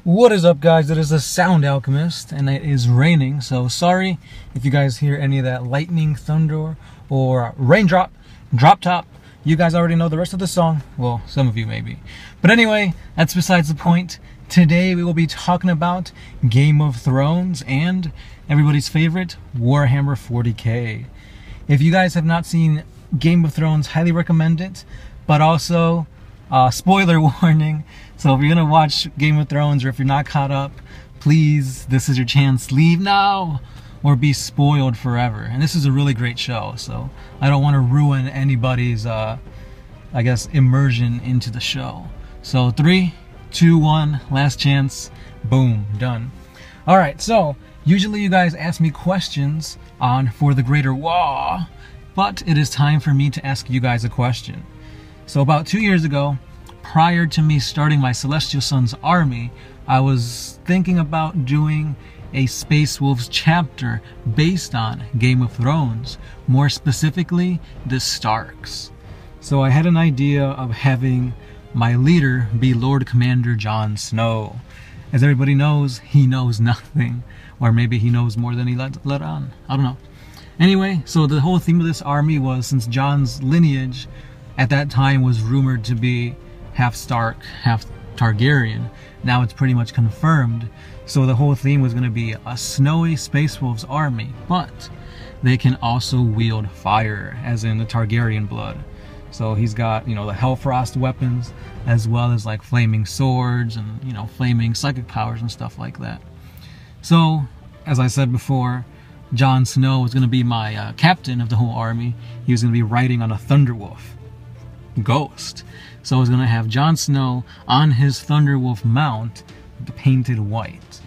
What is up, guys? It is the Sound Alchemist, and it is raining, so sorry if you guys hear any of that lightning, thunder, or raindrop, drop top. You guys already know the rest of the song. Well, some of you maybe. But anyway, that's besides the point. Today we will be talking about Game of Thrones and everybody's favorite, Warhammer 40k. If you guys have not seen Game of Thrones, highly recommend it, but also spoiler warning. So if you're gonna watch Game of Thrones, or if you're not caught up, please, this is your chance. Leave now or be spoiled forever. And this is a really great show, so I don't want to ruin anybody's I guess immersion into the show. So 3, 2, 1, last chance. Boom, done. Alright, so usually you guys ask me questions on For the Greater War, but it is time for me to ask you guys a question. So about 2 years ago, prior to me starting my Celestial Sons army, I was thinking about doing a Space Wolves chapter based on Game of Thrones, more specifically the Starks. So I had an idea of having my leader be Lord Commander Jon Snow. As everybody knows, he knows nothing, or maybe he knows more than he let on. I don't know. Anyway, so the whole theme of this army was, since Jon's lineage at that time was rumored to be half Stark, half Targaryen, now it's pretty much confirmed. So the whole theme was going to be a snowy Space Wolves army, but they can also wield fire, as in the Targaryen blood. So he's got, you know, the Hellfrost weapons, as well as like flaming swords and, you know, flaming psychic powers and stuff like that. So, as I said before, Jon Snow was going to be my captain of the whole army. He was going to be riding on a Thunderwolf ghost. So I was going to have Jon Snow on his Thunderwolf mount, painted white.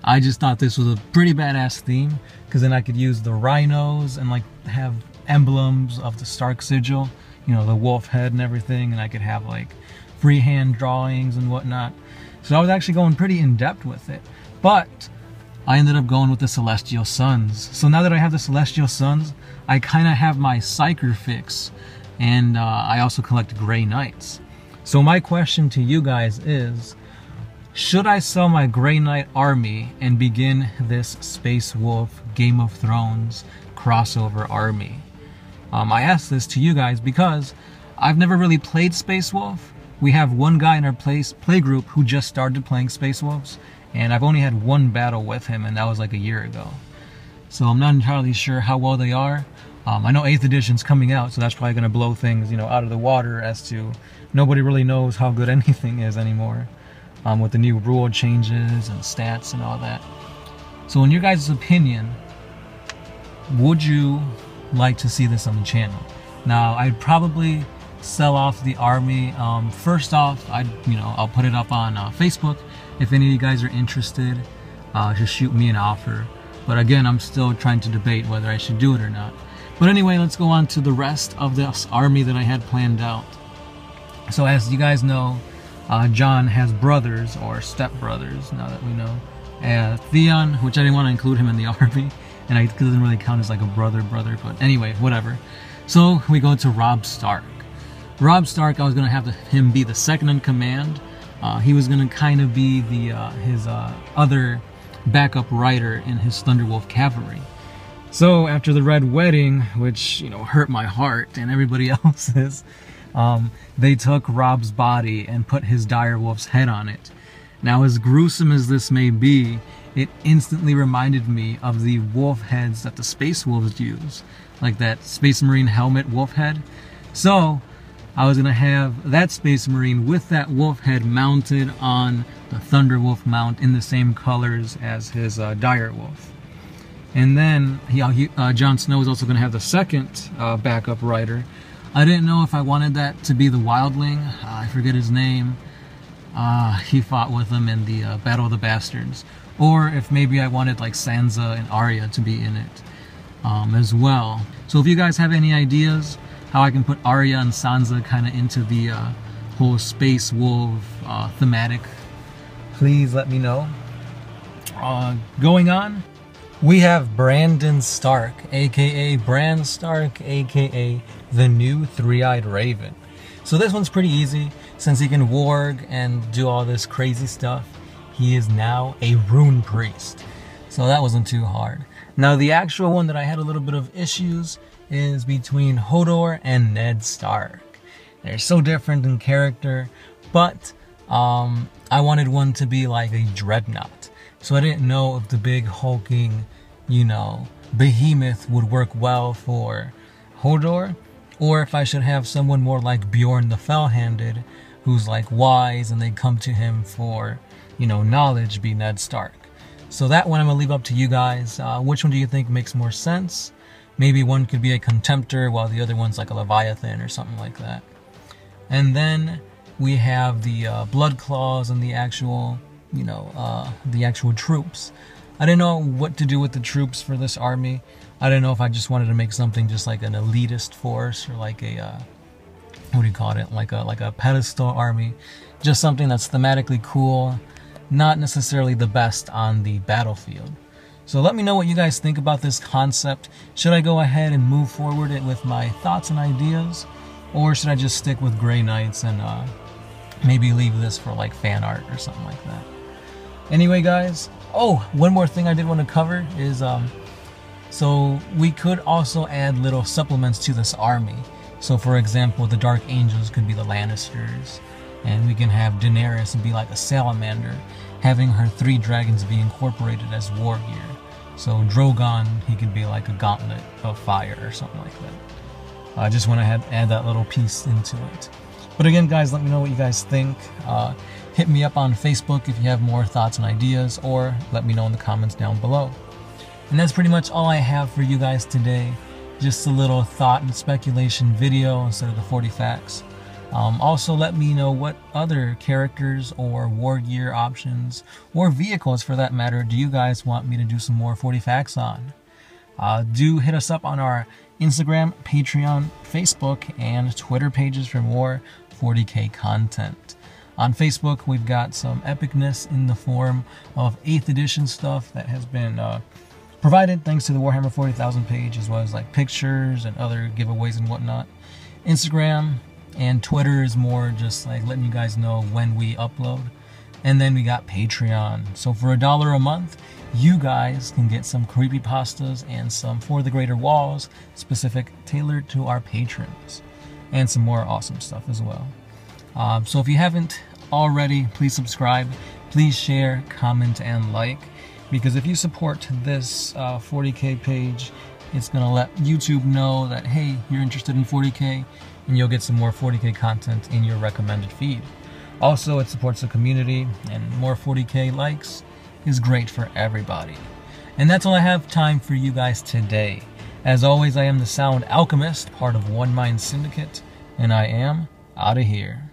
I just thought this was a pretty badass theme, because then I could use the rhinos and like have emblems of the Stark sigil, you know, the wolf head and everything, and I could have like freehand drawings and whatnot. So I was actually going pretty in depth with it, but I ended up going with the Celestial Sons. So now that I have the Celestial Sons, I kind of have my Psyker fix. And I also collect Grey Knights. So my question to you guys is, should I sell my Grey Knight army and begin this Space Wolf Game of Thrones crossover army? I asked this to you guys because I've never really played Space Wolf. We have one guy in our play group who just started playing Space Wolves, and I've only had one battle with him, and that was like a year ago. So I'm not entirely sure how well they are. I know 8th edition's coming out, so that's probably going to blow things, you know, out of the water, as to nobody really knows how good anything is anymore, with the new rule changes and stats and all that. So in your guys' opinion, would you like to see this on the channel? Now, I'd probably sell off the army. First off, I'll put it up on Facebook. If any of you guys are interested, just shoot me an offer. But again, I'm still trying to debate whether I should do it or not. But anyway, let's go on to the rest of this army that I had planned out. So as you guys know, Jon has brothers, or stepbrothers, now that we know. Theon, which I didn't want to include him in the army, and it doesn't really count as like a brother, but anyway, whatever. So we go to Robb Stark. Robb Stark, I was going to have him be the second in command. He was going to kind of be the his other backup rider in his Thunderwolf cavalry. So after the Red Wedding, which, you know, hurt my heart and everybody else's, they took Robb's body and put his direwolf's head on it. Now, as gruesome as this may be, it instantly reminded me of the wolf heads that the Space Wolves use, like that Space Marine helmet wolf head. So I was going to have that Space Marine with that wolf head mounted on the Thunderwolf mount in the same colors as his direwolf. And then Jon Snow was also going to have the second backup rider. I didn't know if I wanted that to be the Wildling. I forget his name. He fought with him in the Battle of the Bastards. Or if maybe I wanted like Sansa and Arya to be in it as well. So if you guys have any ideas how I can put Arya and Sansa kind of into the whole Space Wolf thematic, please let me know. Going on, we have Bran Stark, aka Bran Stark, aka the new Three-Eyed Raven. So this one's pretty easy, since he can warg and do all this crazy stuff. he is now a rune priest. So that wasn't too hard. Now the actual one that I had a little bit of issues is between Hodor and Ned Stark. They're so different in character, but I wanted one to be like a dreadnought. So I didn't know if the big hulking, you know, behemoth would work well for Hodor, or if I should have someone more like Bjorn the Fell-Handed, who's like wise and they come to him for, you know, knowledge, be Ned Stark. So that one I'm gonna leave up to you guys. Which one do you think makes more sense? Maybe one could be a Contemptor while the other one's like a Leviathan or something like that. And then we have the Blood Claws and the actual, you know, the actual troops. I didn't know what to do with the troops for this army. I didn't know if I just wanted to make something just like an elitist force or like a, what do you call it? Like a pedestal army. Just something that's thematically cool, not necessarily the best on the battlefield. So let me know what you guys think about this concept. Should I go ahead and move forward it with my thoughts and ideas? Or should I just stick with Grey Knights and maybe leave this for like fan art or something like that? Anyway guys, oh, one more thing I did want to cover is, so we could also add little supplements to this army. So for example, the Dark Angels could be the Lannisters, and we can have Daenerys be like a salamander, having her 3 dragons be incorporated as war gear. So Drogon, he could be like a gauntlet of fire or something like that. I just want to add that little piece into it. But again guys, let me know what you guys think. Hit me up on Facebook if you have more thoughts and ideas, or let me know in the comments down below. And that's pretty much all I have for you guys today. Just a little thought and speculation video instead of the 40 facts. Also let me know what other characters or war gear options, or vehicles for that matter, do you guys want me to do some more 40 facts on. Do hit us up on our Instagram, Patreon, Facebook, and Twitter pages for more 40k content. On Facebook, we've got some epicness in the form of 8th edition stuff that has been provided thanks to the Warhammer 40,000 page, as well as like pictures and other giveaways and whatnot. Instagram and Twitter is more just like letting you guys know when we upload. And then we got Patreon. So for $1 a month, you guys can get some creepypastas and some For the Greater Walls specific tailored to our patrons, and some more awesome stuff as well. So if you haven't already, please subscribe, please share, comment, and like, because if you support this 40k page, it's gonna let YouTube know that, hey, you're interested in 40k, and you'll get some more 40k content in your recommended feed. Also, it supports the community, and more 40k likes is great for everybody. And that's all I have time for you guys today. As always, I am the Sound Alchemist, part of One Mind Syndicate, and I am out of here.